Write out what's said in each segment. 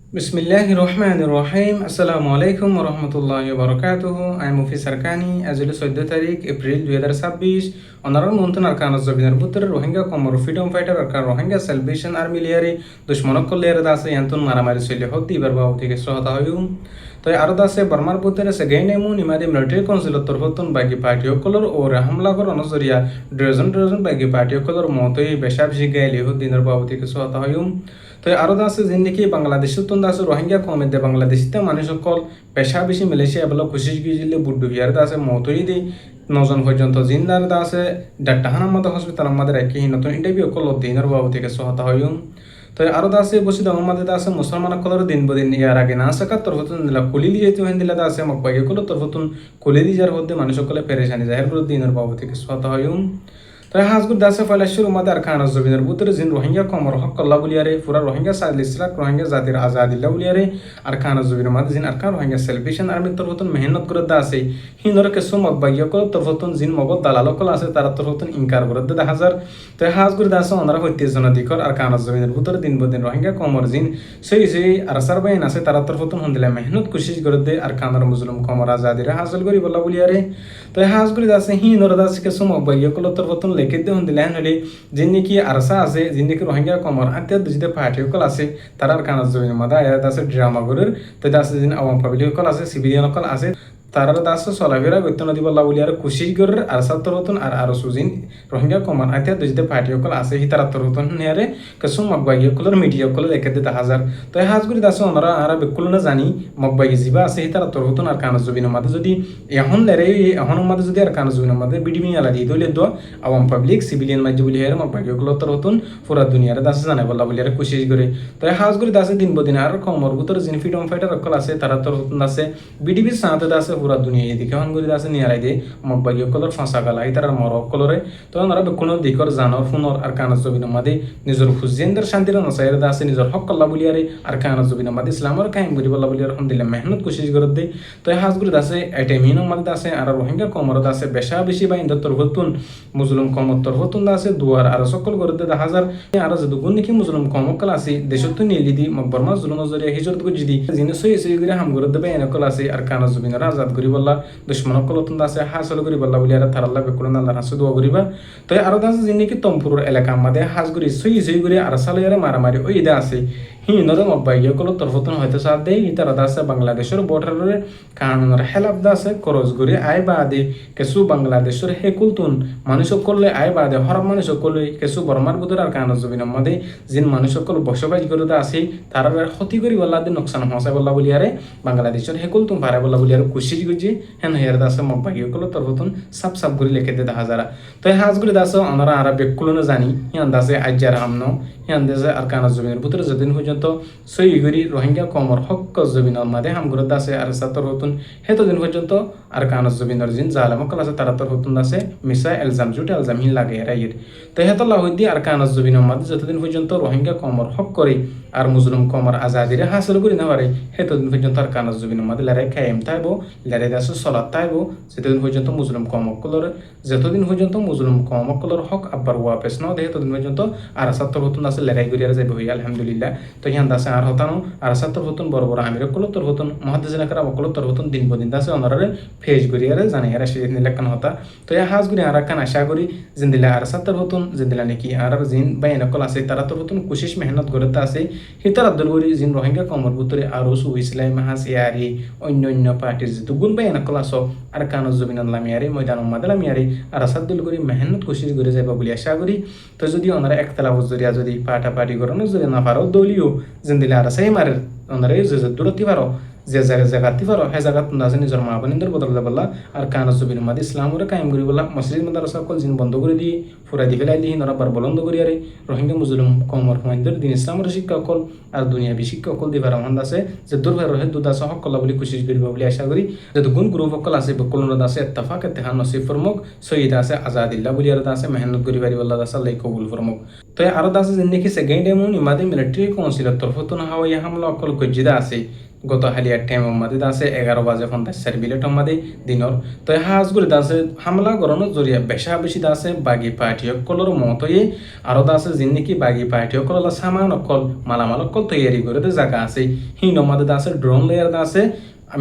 Bismillahir Rahmanir Rahim. Assalamu alaikum wa rahmatullahi wa barakatuhu. I am Mufi Sarkani. Azul 14 তারিখ April 2026 অনারার মন্তন Arkan জবিনার পুত্র Rohingya কমর freedom fighter Arakan Rohingya celebration army লিয়ারে দুশ্মনক কলিয়ারে দাসে ইয়ান্তন মারামারি সইলে হতি বারবাউ থেকে সহতা হয়ুম তো আরো দাসে বর্মার পুত্রে সে গেইনেমু নিমাদি মিলিটারি কাউন্সিল তরফতন বাকি পার্টি কলর ও হামলা কর অনজরিয়া ডজন বাকি পার্টি কলর মতই বেশাবশি গাইলে হদিনের বাবু থেকে সহতা হয়ুম তো আরো আছে জিন্দিকি বাংলাদেশের তুন আছে রোহিঙ্গা কমেদে বাংলাদেশিতে মানুষ সকল পেশা বেশি মিলেছে এবেলা খুশি গিয়েছিলে বুড্ডু বিহার আছে মতই দি নজন পর্যন্ত জিন্দার আছে ডাক্তার হানামাদ হসপিটাল আমাদের একই নতুন ইন্টারভিউ কল দিনের বাবু থেকে সহতা হইম তো আরো আছে বসিদ আমাদের আছে মুসলমান কলর দিন বদিন ইয়ার আগে না সাকা তরফতুন দিলা কুলি দিয়ে হেন দিলা আছে মক বাইকে কল তরফতুন কুলি দি যার হতে মানুষ সকলে পেরেশানি জাহের করে দিনের বাবু থেকে সহতা হইম তো হাজগুর দাসে ফলাশুর মধ্যে আর খান জবিনের বুতরে জিন রোহিঙ্গা কমর হক আল্লাহ বলিয়ারে পুরা রোহিঙ্গা সাইল ইসলাক রোহিঙ্গা জাতির আজাদিল্লাহ বলিয়ারে আর খান জবিনের মধ্যে জিন আর খান রোহিঙ্গা সেলিব্রেশন আর্মির তরফতন মেহনত করে দা আছে হিনর কেসু মকবাগিয় কল তরফতন জিন মগত দালাল কল আছে তারা তরফতন ইনকার করে দে হাজার তো হাজগুর দাসে ওনারা হইতে জনদিকর আর খান জবিনের বুতরে দিন বদিন রোহিঙ্গা কমর জিন সেই আর সার বাইন আছে তারা তরফতন হন্দিলে মেহনত কোশিশ করে দে আর খানের মুসলিম কমর আজাদিরে হাসিল করি বলা বলিয়ারে তো হাজগুরি দাসে হিনর দাসে কেসু মকবাগিয় কল তরফতন লেখে দে দিলেন হলে যিনি আরসা আছে যিনি রোহিঙ্গা কমর আত্মীয় দুজিতে পার্টি সকল আছে তারার কানাজ জমিনের মাদা এর আছে ড্রামা গরুর তো আছে যিনি আওয়াম পাবলিক সকল আছে সিভিলিয়ান সকল আছে তারা দাস চলাফেরা বেতন দিব বলি আর কুশিশ গরের আর সাত্তর হতন আর সুজিন রোহিঙ্গা কমান আত্মীয় দুজিতে পার্টি সকল আছে হি তারাত্তর হতন নিয়ারে কিছু মকবাগি সকলের মিডিয়া সকলে দেখে দিতে হাজার তো হাজগুড়ি দাস ওনারা আর বেকুল না জানি মকবাগি যিবা আছে হি তারাত্তর হতন আর কানাজ জমিনের মাদে যদি এখন লেরে এখন মাদে যদি আর কানাজ জমিনের মাদে বিডিমি আলা দিয়ে দলে দোয়া আওয়াম পাবলিক সিভিলিয়ান মাঝে বলি হেরে মকবাগি সকল তোর হতন পুরা দুনিয়ারে দাসে জানে বলি আর কুশিশ করে তো হাজগুড়ি দাসে দিন বদিন আর কমর ভিতরে যিনি ফ্রিডম ফাইটার সকল আছে তারা তোর হতন আছে বিডিবির সাথে দাসে পুরা দুনিয়া এদিকে হন করে আছে নিয়ারাই দিয়ে মকবাগি কলর ফাঁসা গালাই তার মরক কলরে তো ওনারা কোনো দিকর জানর ফুনর আর কানাজ জবিনের মাদে নিজের হুজেন্দার শান্তির নসাইর আছে নিজের হক কল্লা বলিয়ারে আর কানাজ জবিনের মাদে ইসলামর কাহিম করি বল্লা বলিয়ার হন দিলে মেহনত কোশিশ করে দেয় তো হাজগুড়ি আছে এটেমিন মাদে আছে আর রোহিঙ্গা কমরত আছে বেশা বেশি বা ইন্দর তরফতুন মুসলিম কমর তরফতুন আছে দুয়ার আর সকল করে দে হাজার আর যে দুগুণ নাকি মুসলিম কমকল আছে দেশত নিলি দি মকবরমা জুলুম জরিয়া হিজরত গুজি দি জিনে সই সই করে হাম করে দেবে এনেকল আছে আর কানাজ জবিনের আজাদ করি বল্লা দুশ্মন কলতন আছে হাসল করি বল্লা বলি আর তারাল্লাহ বেকুলন আল্লাহ হাসু দোয়া করিবা তো আরো দাস যিনি কি তমপুরের এলাকা আমাদের হাজগুড়ি সই করে আর সালে মারামারি ওই দা আছে হিনরে মকবাগিয় কল তরফতন হইতে সাথ দেয় ইতারা দাসে বাংলাদেশের বর্ডারের কানুনের হেলাফ দাসে করজ করি আয় বাদে কেসু বাংলাদেশের হেকুলতুন মানুষ করলে আয় বাদে হর মানুষ করলে কেসু বর্মার বুধের আর কানজ জবিনের মধ্যে যিন মানুষ সকল বসবাস করে আছে তারা ক্ষতি করি বল্লা দিন নোকসান হসাই বল্লা বলি আরে বাংলাদেশের হেকুলতুন ভাড়া বল্লা বলি আর কুশিস গুজি হেন হের দাসে মকবাগিয় কল তরফতন সাপ সাপ করে লেখে দে হাজারা তো হাজগুলি দাসে ওনারা আর বেকুলনো জানি হিয়ান দাসে আজ্জার হামনো হিয়ান দেশে আর কানজ জবিনের ভিতরে যেদিন পর্যন্ত সই গরি রোহিঙ্গা কমর হক জবিনের মাঝে হামগুর দাসে আর সাতর হতুন হেতদিন পর্যন্ত আর কানজ জবিনের জিন জালাম কল আছে তারা তোর হতুন দাসে মিসা এলজাম জুট এলজাম হিন লাগে রাইয়ের তো হেতল্লাহ হইদি আর কানজ জবিনের মাঝে যতদিন পর্যন্ত রোহিঙ্গা কমর হক করে আর মুসলিম কমর আজাদিরে হাসিল করি না পারে হেতদিন পর্যন্ত আর কানজ জবিনের মাঝে লড়াই খাইম তাইব লড়াই দাসে সলাত তাইব যেতদিন পর্যন্ত মুসলিম কমকলর যতদিন পর্যন্ত মুসলিম কমকলর হক আব্বার ওয়াপেস ন দেহে ততদিন পর্যন্ত আর সাতর হতুন দাসে লড়াই করি আর যাইব হই আলহামদুলিল্লাহ তো হিয়ান দাসে আর হতানো আর সাতর হতুন বড় বড় আমির কল তোর হতুন মহাদেশিনা করা বকল তোর হতুন দিন বদিন দাসে ওনারে ফেজ করি আর জানি আর সেই নিলেখান হতা তো ইয়া হাজ করি আর কান আশা করি জিন্দিলা আর সাতর হতুন জিন্দিলা নাকি আর জিন বাইন কল আছে তারা তোর হতুন কোশিশ মেহনত করতে আছে হিতার আব্দুল গরি জিন রোহিঙ্গা কমর ভিতরে আর সু ইসলাম হাসিয়ারি অন্য পার্টির যেহেতু গুণ বাইন কল আস আর কানজ জবিন লামিয়ারি ময়দান মাদালামিয়ারি আর সাদ্দুল করি মেহনত কোশিশ করে যাইবা বলে আশা করি তো যদি ওনারা একতলা জরিয়া যদি পার্টি করানো যদি না পারো দলীয় জিন্দিলা আর সেই মারে ওনারা যে দূরতি পারো যে জায়গাতে পারো সেই জায়গাত আছে নিজের মা বোনদের বদলে বললা আর কানজ জবিনের মাঝে ইসলামরে কায়েম করি বললা মসজিদ মাদ্রাসা সকল জিন বন্ধ করে দিয়ে ফুরাই দি ফেলাই দিয়ে নরা বার বলন্দ করি আরে রোহিঙ্গা মুসলিম কমর হুমাইন্দের দিন ইসলামের শিক্ষা অকল আর দুনিয়াবি শিক্ষা অকল দিবার মহান আছে যে দূর ভাই রহে দুদাস হক কল্লা বলি কোশিশ করিবা বলে আশা করি যে গুণ গ্রুপ অকল আছে বকলন আছে ইত্তেফাক ইত্তেহাদ নসিব ফরমুক সৈয়দ আছে আজাদিল্লাহ বলি আর আছে মেহনত করি পারি বল্লা দাস আল্লাহ কবুল ফরমুক। তো আরো আছে জিন্দিকি সেকেন্ড এমন ইমাদে মিলিটারি কাউন্সিলের তরফতুন হাওয়াই হামলা অকল গজ্জিদা আছে গত হালিয়ার টাইম মাদে আছে 11:50 মাদে দিনর তো হাজগুলি আছে হামলা করানোর জরিয়া বেশি আছে বাগি পার্টি অকলর মতই আরো আছে জিন্দিকি বাগি পার্টি অকল সামান অকল মালামাল অকল তৈরি করে জায়গা আছে হিন মাদে আছে ড্রোন লেয়ার আছে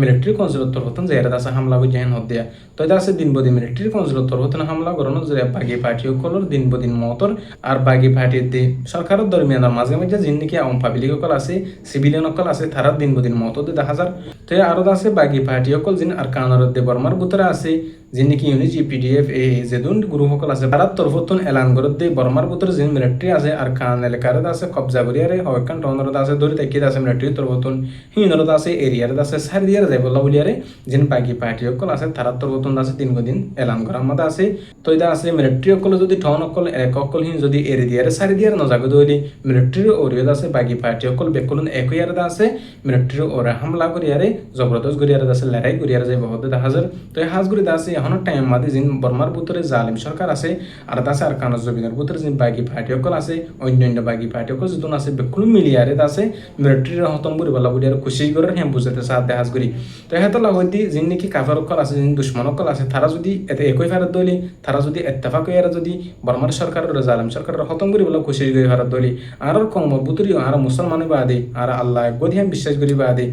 মিলিটারি কাউন্সিলের তরফতুন যে আছে হামলা বুঝে হেন হদিয়া তো এটা আছে দিন বদিন মিলিটারি কাউন্সিলের তরফতুন হামলা করানো যে বাগি পার্টি অকলর দিন বদিন মতর আর বাগি পার্টির দি সরকারের দরমিয়ানের মাঝে মাঝে জিন্দিকি আওয়াম পাবলিক অকল আছে সিভিলিয়ান অকল আছে তারা দিন বদিন মত দেখা যার তো আরো আছে বাগি পার্টি অকল জিন আর কানার দে বর্মার ভিতরে আছে জিন্দিকি ইউনিট পিডিএফ এ যেদুন গ্রুপ সকল আছে তারা তরফতুন এলান করে দে বর্মার ভিতরে জিন মিলিটারি আছে আর কান এলাকার আছে কবজা করিয়ারে হয়কান টনরত আছে ধরে তাকিয়ে আছে মিলিটারি তরফতুন হিনরত আছে এরিয়ার আছে সারিয়ার যাই বলা বলিয়ারে জিন বাগি পার্টি অকল আছে তারা তরফতুন আছে দিন এলান করার মধ্যে আছে তো এটা আছে মিলিটারি অকল যদি ঠন অকল এক অকল হিন যদি এরি দিয়ারে সারি দিয়ারে নজাগো দইলি মিলিটারি ওরিয়ত আছে বাগি পার্টি অকল বেকলুন একইয়ারে আছে মিলিটারি ওরা হামলা করিয়ারে জবরদস্ত করিয়ারে আছে লড়াই করিয়ারে যাই বহুত দেখা যায় তো এই হাজগুড়ি আছে এখনো টাইম মাদে জিন বর্মার ভিতরে জালিম সরকার আছে আর আছে আর কানজ জবিনের ভিতরে জিন বাগি পার্টি অকল আছে অন্যান্য বাগি পার্টি অকল যতন আছে বেকলুন মিলিয়ারে আছে মিলিটারি হতম করি বলা বলি আর খুশি করে হ্যাঁ বুঝাতে সাথে হাজগুড়ি তো হেতলা হইতে জিন নাকি কাফার অকল আছে জিন দুশ্মন অকল আছে তারা যদি এতে একই ফেরত দলি তারা যদি এত্তেফাক হইয়ারা যদি বর্মার সরকারের জালিম সরকারের হতম করি বলা খুশি করে ফেরত দলি আর কম বুতুরিও আর মুসলমান বাদে আর আল্লাহ একগো দিয়ে বিশ্বাস করি বাদে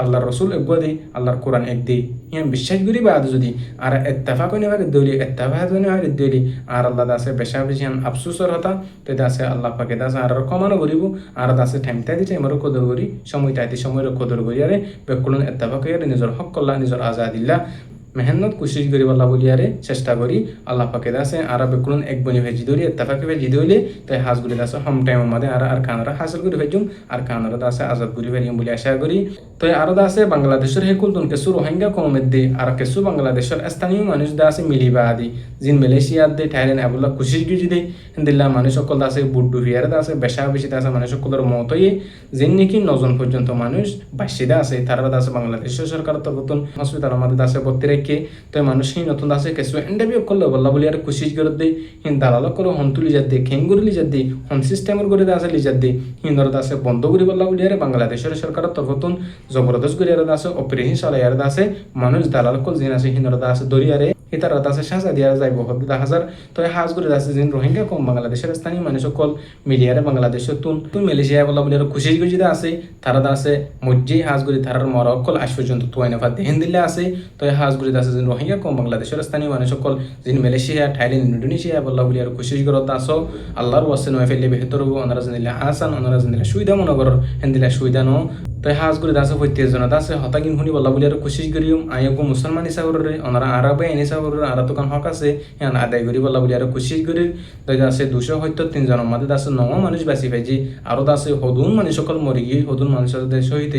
আল্লাহর রসুল একগো দে আল্লাহর কোরআন এক দে ইয়াম বিশ্বাস করি বাদে যদি আর এত্তেফাক হইনে ভাগে দলি এত্তেফাক হইনে ভাগে দলি আর আল্লাহ দাসে বেশা বেশি আফসোসর হতা তো দাসে আল্লাহ পাকে দাসে আর কমানো করিব আর দাসে ঠাইমটা দিতে আমার কদর করি সময় তাইতে সময়ের কদর করি আরে বেকুলন এত্তেফাক হইয়ারে নিজের হক করলা নিজের আজাদিল্লা মেহনত কোশিশ করি বলা বলিয়ারে চেষ্টা করি আল্লাহ পাকে দাসে আর বেকুলন এক বনি ভেজি ধরি এত্তেফাকে ভেজি ধরলে তাই হাজগুলি দাসে হম টাইমের মধ্যে আর খানারা হাসিল করে ভেজুম আর খানারা দাসে আজাদ করি ফেরিম বলে আশা করি তো আরো আছে বাংলাদেশের হেকুলতুন কেসু রোহিঙ্গা কমের দে আর কেসু বাংলাদেশের স্থানীয় মানুষ দা আছে মিলিবা আদি জিন মালয়েশিয়ার দে থাইল্যান্ড এগুলা কোশিশ গিয়ে দে হিন্দিল্লা মানুষ সকল আছে বুড্ডু হিয়ার আছে বেশা বেশি আছে মানুষ সকলের মতই জিন নাকি 9 জন পর্যন্ত মানুষ বাসিদা আছে তারা আছে বাংলাদেশের সরকার তরফতুন হসপিটাল আমাদের আছে ভর্তি রেখে তো মানুষ হিন নতুন আছে কেসু ইন্টারভিউ করলে বল্লা বলি আর কোশিশ করে দে হিন দালাল করে হন তুলি যাত দে খেঙ্গুরি লিজাত দে হন সিস্টেমের করে আছে লিজাত দে হিন্দর আছে বন্ধ করি বল্লা বলি আর বাংলাদেশের সরকার তরফতুন জবরদস্ত করে আছে অপারেশন চালাই আর আছে মানুষ দালাল কল জিন আছে হিন্দর আছে দরিয়ারে ইতার আছে সাজা দিয়া যাইব হতে হাজার তো হাজ করে আছে জিন রোহিঙ্গা কম বাংলাদেশের স্থানীয় মানুষ সকল মিলিয়ারে বাংলাদেশের তুন মালয়েশিয়া বলা বলি আর খুশি গুজিদা আছে তারা আছে মজ্জি হাজগুড়ি তারার মরা অকল আজ পর্যন্ত তুয়াইনা ফাত দেহেন দিল্লা আছে তো হাজগুড়ি আছে জিন রোহিঙ্গা কম বাংলাদেশের স্থানীয় মানুষ সকল জিন মালয়েশিয়া থাইল্যান্ড ইন্দোনেশিয়া বলা বলি আর খুশি করত আসো আল্লাহর ওয়াসে নয় ফেললে বেহতর হবো ওনারা জানিলে আসান ওনারা জানিলে সুবিধা মনে করো হেন্দিলা সুবিধা নো তো হাজগুড়ি আছে প্রত্যেকজন আছে হতাকিন শুনি বলা বলি আর খুশি করিম আয়গো মুসলমান হিসাবে ওনারা আরবে এনে হিসাবে আর দোকান হক আছে হ্যাঁ আদায় করি বলা বলি আর খুশি করি তো আছে 273 জনের মধ্যে আছে 9 মানুষ বাঁচি পাইছি আরো আছে হদুন মানুষ সকল মরি গিয়ে হদুন মানুষের সহিত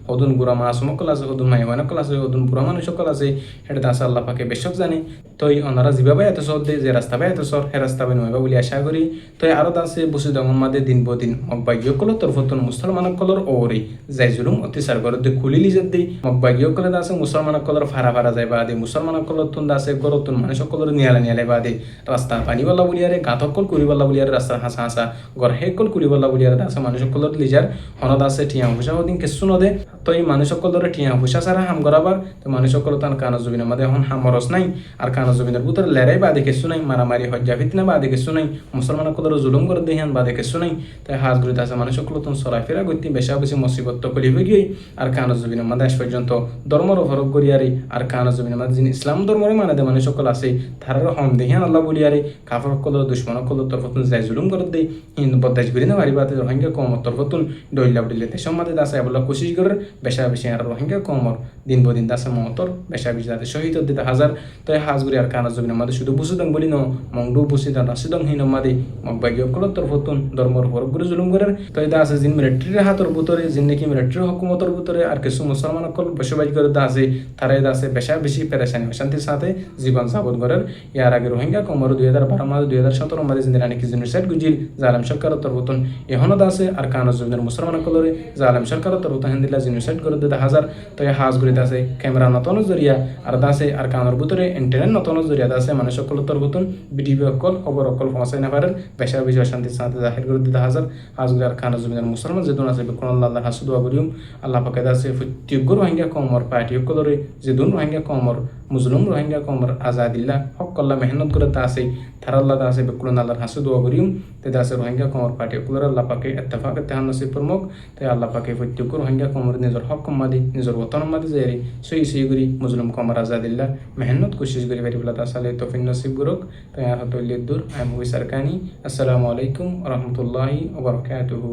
হদুন গুড়া মাছ সকল আছে হদুন মাই সকল আছে হদুন পুরা মানুষ সকল আছে এটা আছে আল্লাহ পাকে বেশক জানে তো ওনারা যেভাবে এত সর দেয় যে রাস্তা পায় এত সর হে রাস্তা পাই নয় বলে আশা করি তো আরো আছে বসে দমন মাদে দিন বদিন মকবাগীয় কল তরফতুন মুসলমান কলর ওরে যাই জুলুম অত্যাচার করে দে খুলি লিজাত দেই মকবাগীয় কলে আছে মুসলমান কলর ফারা ফারা যায় বা দে মুসলমান কলর তুন আছে গরতুন মানুষ সকলের নিয়ালে বা দে রাস্তা পানি বলা বলিয়ারে গাঁতকল করি বলা বলিয়ারে রাস্তা হাসা হাসা গড় হেকল করি বলা বলিয়ারে আছে মানুষ সকলের লিজার হনদ আছে টিয়া হুসা হদিন কেসু নদে তো এই মানুষ সকলের টিয়া হুসা সারা হাম গরাবার তো মানুষ সকল তার কানো জমিন আমাদের এখন হামরস নাই আর কানো জমিনের ভিতরে লেরাই বাদে কেসু নাই মারামারি হজ্জা ফিতনা বাদে কেসু নাই মুসলমান সকলের জুলুম করে দেহান বাদে কেসু নাই তাই হাজ ঘুরিতে আছে মানুষ সকল তখন চলাফেরা করতে বেশা বেশি মুসিবত করি হয়ে গিয়ে আর কানো জমিন আমাদের আজ পর্যন্ত ধর্মর ফরক করিয়ারে আর কানো জমিন আমাদের যিনি ইসলাম ধর্মরে মানে দে মানুষ সকল আছে তার হম দেহান আল্লাহ বলিয়ারে কাফর সকলের দুশ্মন সকলের তরফতুন যাই জুলুম করে দেয় হিন্দু বদাইশ ঘুরি না বাড়িবাতে রোহিঙ্গা কমর তরফতুন ডইলা বলিলে দেশের মাঝে আছে বলা কোশিশ করে বেশা বেশি আর রোহিঙ্গা কমর দিন বদিন দাসে মহতর বেশা বেশি তাদের শহীদ দিতে হাজার তো হাজগুড়ি আর কানা জমিন আমাদের শুধু বুসুদং বলি ন মংডু বুসিদং রাসিদং হিন মাদি মকবাগী সকলের তরফতুন ধর্মর ফরক করে জুলুম করে তো এটা আছে জিন মিলিটারির হাতর ভিতরে জিন নাকি মিলিটারি ব্রিটিশ হুকুমতের ভিতরে আর কিছু মুসলমান সকল বসবাস করে আছে তারা আছে বেশি পেরেশানি অশান্তির সাথে জীবন যাপন করার ইয়ার আগে রোহিঙ্গা কমর 2012 মাস 2017 মাসে জিন্দিরানি কি জেনোসাইড গুজিল জালেম সরকারের তরফতন এহনত আছে আর কানো জমিনের মুসলমান সকলরে জালেম সরকারের তরফতন হিন্দিলা জেনোসাইড করে দিতে হাজার তো এই হাজ গুলিতে আছে ক্যামেরা নতন জরিয়া আর দাসে আর কানোর ভিতরে ইন্টারনেট নতন জরিয়া দাসে মানুষ সকল তরফতন বিডিপি অকল খবর অকল পৌঁছাই না পারেন বেশি অশান্তির সাথে জাহির করে দিতে হাজার হাজ গুলি আর কানো জমিনের মুসলমান যেদন আছে বেকুন আল্লাহ হাসু দোয়া করিম আল্লাহ পাকে দাসে ফুত্যুগ্য রোহিঙ্গা কমর পার্টি সকলরে যেদন রোহিঙ্গা কমর মুসলিম রোহিঙ্গা কমর আজাদিল্লা হকল্লা মেহনত করে তা আছে থারাল্লাহ আছে বেকুন আল্লাহর হাসু দোয়া করিম তে দাসে রোহিঙ্গা কমর পার্টি সকলরে আল্লাহ পাকে ইত্তেফাক ইত্তেহাদ নসিব প্রমুখ তাই আল্লাহ পাকে ফুত্যুগ্য রোহিঙ্গা কমর নিজের হক কম্মাদি নিজের ওতন মাদি যাই সই করি মুসলিম কমর আজাদিল্লা মেহনত কোশিশ করি বারিবুল্লাহ তাসালে তৌফিক নসিব গুরুক তাই আহতুল দূর আই মুফি সারকানি আসসালামু আলাইকুম ওয়া রাহমাতুল্লাহি ওয়া বারাকাতুহু।